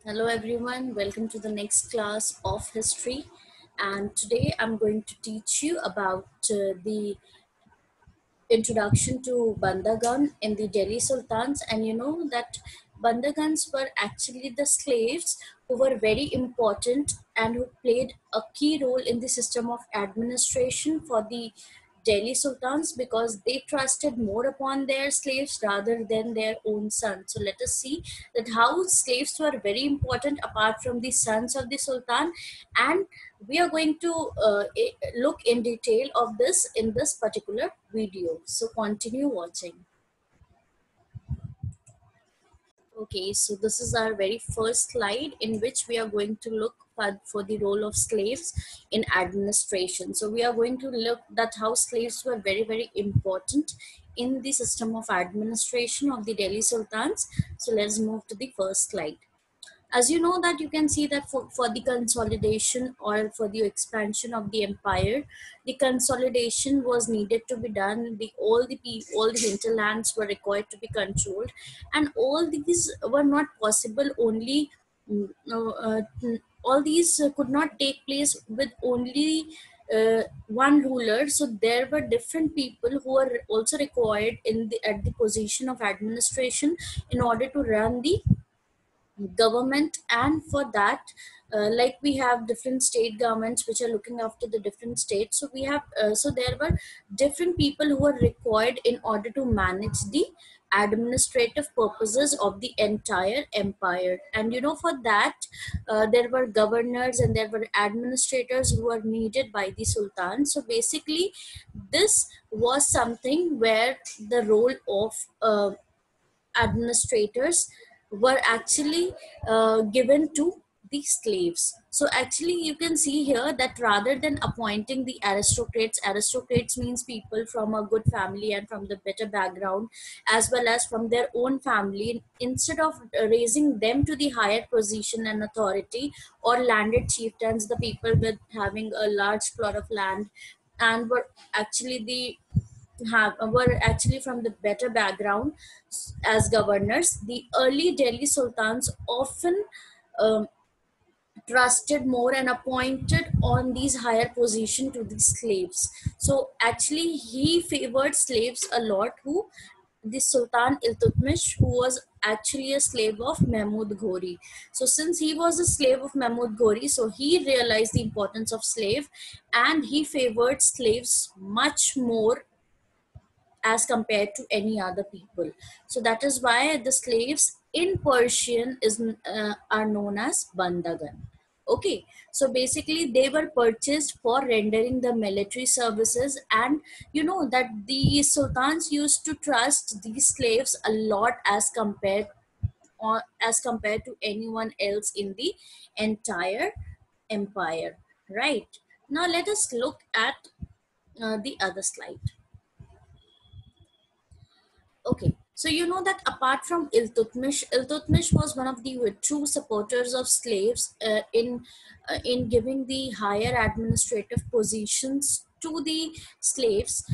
Hello everyone, welcome to the next class of history, and today I'm going to teach you about the introduction to Bandagan in the Delhi Sultans. And you know that Bandagans were actually the slaves who were very important and who played a key role in the system of administration for the Delhi Sultans because they trusted more upon their slaves rather than their own sons. So let us see that how slaves were very important apart from the sons of the Sultan, and we are going to look in detail of this in this particular video, so continue watching. Okay, so this is our very first slide in which we are going to look for the role of slaves in administration. So we are going to look that how slaves were very important in the system of administration of the Delhi Sultans. So let's move to the first slide. As you know that you can see that for the consolidation or for the expansion of the empire, the consolidation was needed to be done. All the hinterlands were required to be controlled, and all these were not possible only no, all these could not take place with only one ruler. So there were different people who were also required at the position of administration in order to run the government. And for that, like we have different state governments which are looking after the different states, so we have so there were different people who were required in order to manage the administrative purposes of the entire empire. And you know, for that, there were governors and there were administrators who were needed by the sultan. So basically this was something where the role of administrators were actually given to the slaves. So actually you can see here that rather than appointing the aristocrats means people from a good family and from the better background as well as from their own family, instead of raising them to the higher position and authority, or landed chieftains, the people with having a large plot of land and were actually from the better background as governors, the early Delhi sultans often um, trusted more and appointed on these higher position to the slaves. So actually he favored slaves a lot, who the Sultan Iltutmish, who was actually a slave of Mahmud Ghori. So since he was a slave of Mahmud Ghori, so he realized the importance of slave, and he favored slaves much more as compared to any other people. So that is why the slaves in Persian are known as Bandagan. Okay, so basically they were purchased for rendering the military services, and you know that the sultans used to trust these slaves a lot as compared to anyone else in the entire empire. Right, now let us look at the other slide. Okay, so you know that apart from Iltutmish was one of the true supporters of slaves in giving the higher administrative positions to the slaves.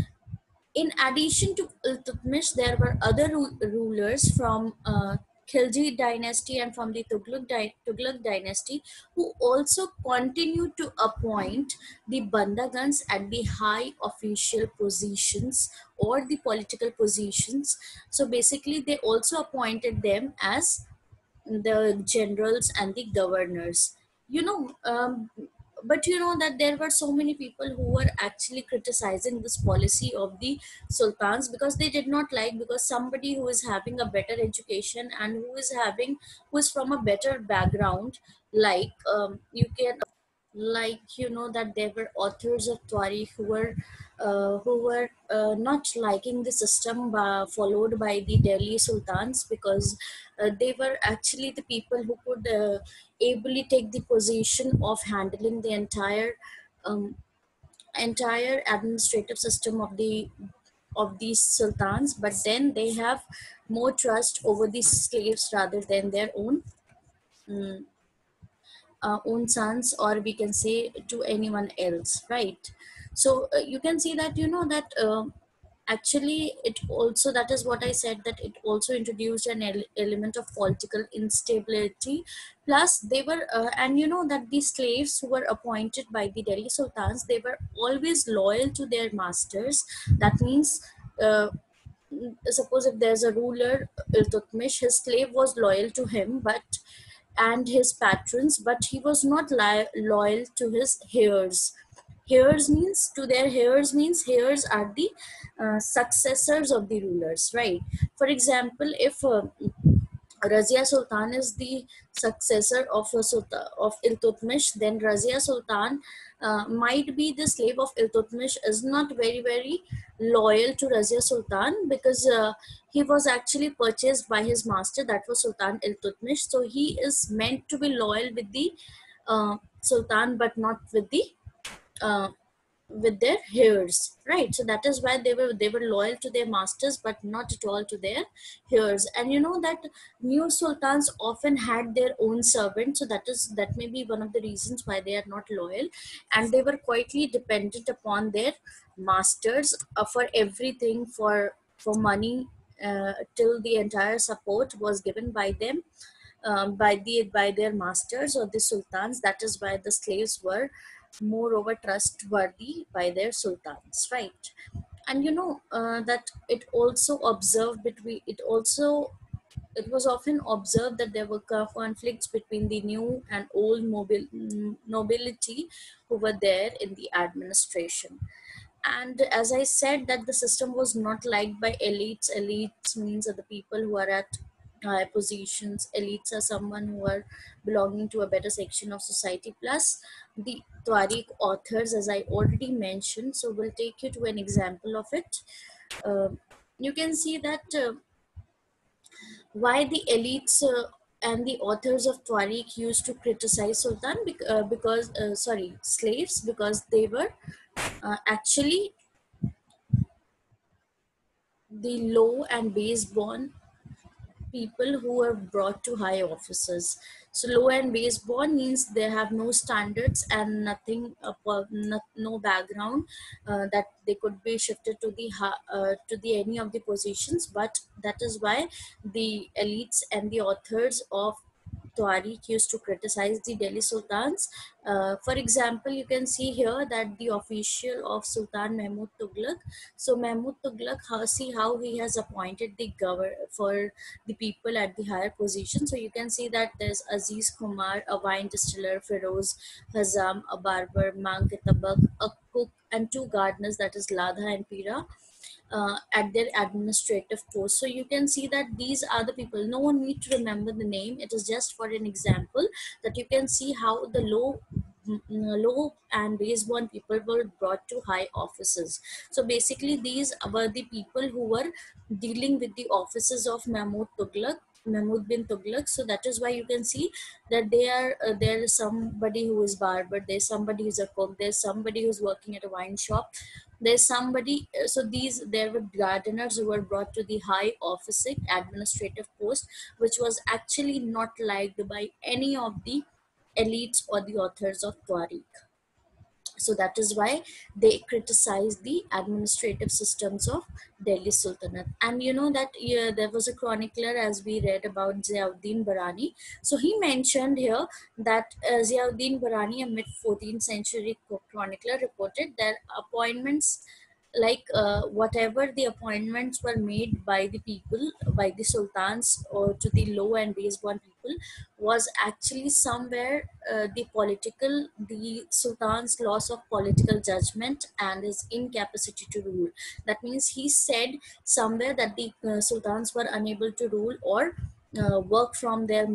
In addition to Iltutmish, there were other rulers from Khilji dynasty and from the Tughlaq dynasty, who also continued to appoint the Bandagans at the high official positions or the political positions. So basically, they also appointed them as the generals and the governors. You know, but you know that there were so many people who were actually criticizing this policy of the sultans because they did not like, because somebody who is having a better education and who is from a better background, like you can, like you know that there were authors of Tawari who were not liking the system followed by the Delhi sultans, because they were actually the people who could ably take the position of handling the um, entire administrative system of these sultans, but then they have more trust over these slaves rather than their mm, own sons, or we can say to anyone else, right? So you can see that you know that actually it also, that is what I said, that it also introduced an element of political instability. Plus they were and you know that the slaves who were appointed by the Delhi sultans, they were always loyal to their masters. That means uh, suppose if there's a ruler, Iltutmish, his slave was loyal to him, but and his patrons, but he was not loyal to his heirs. Heirs means, to their heirs means, heirs are the successors of the rulers, right? For example, if Razia Sultan is the successor of of Iltutmish, then Razia Sultan might be the slave of Iltutmish, is not very loyal to Razia Sultan, because he was actually purchased by his master, that was Sultan Iltutmish. So he is meant to be loyal with the Sultan, but not uh, with their heirs, right? So that is why they were loyal to their masters, but not at all to their heirs. And you know that new sultans often had their own servants, so that may be one of the reasons why they are not loyal. And they were quietly dependent upon their masters for everything, for money, till the entire support was given by them, by their masters or the sultans. That is why the slaves were moreover trustworthy by their sultans, right? And you know that it also observed between it also it was often observed that there were conflicts between the new and old nobility who were there in the administration. And as I said, that the system was not liked by elites means are the people who are at higher positions. Elites are someone who are belonging to a better section of society. Plus the Tariq authors, as I already mentioned, so we'll take you to an example of it. You can see that why the elites and the authors of Tariq used to criticize sultan, because sorry, slaves, because they were actually the low and base born people who were brought to high offices. So low and base born means they have no standards and nothing, no background, that they could be shifted to the any of the positions. But that is why the elites and the authors of Tariq used to criticize the Delhi sultans. For example, you can see here that the official of Sultan Mahmud Tughlaq. So Mahmud Tughlaq, see how he has appointed the for the people at the higher position. So you can see that there's Aziz Kumar, a wine distiller, Feroz Hazam, a barber, Mang Tabak, a cook, and two gardeners, that is Ladha and Pira, at their administrative post. So you can see that these are the people. No one need to remember the name. It is just for an example, that you can see how the low and base-born people were brought to high offices. So basically, these were the people who were dealing with the offices of Mahmud bin Tughlaq. So that is why you can see that there is somebody who is barber, there's somebody who's a cook, there's somebody who's working at a wine shop, there's somebody. So these there were gardeners who were brought to the high office administrative post, which was actually not liked by any of the elites or the authors of Tariq. So that is why they criticize the administrative systems of Delhi Sultanate. And you know that, yeah, there was a chronicler, as we read about, Ziauddin Barani. So he mentioned here that Ziauddin Barani, a mid 14th century chronicler, reported that appointments, like whatever the appointments were made by the people, by the sultans, or to the low and base born people, was actually somewhere the sultan's loss of political judgment and his incapacity to rule. That means he said somewhere that the sultans were unable to rule or work from their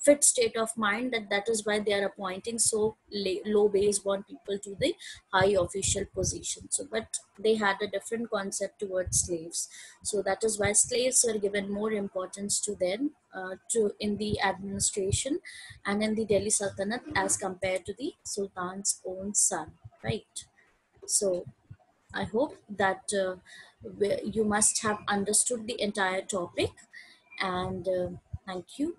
fit state of mind, that is why they are appointing so low base born people to the high official position. So but they had a different concept towards slaves. So that is why slaves were given more importance to them, to in the administration and in the Delhi Sultanate, as compared to the sultan's own son, right? So I hope that you must have understood the entire topic. And thank you.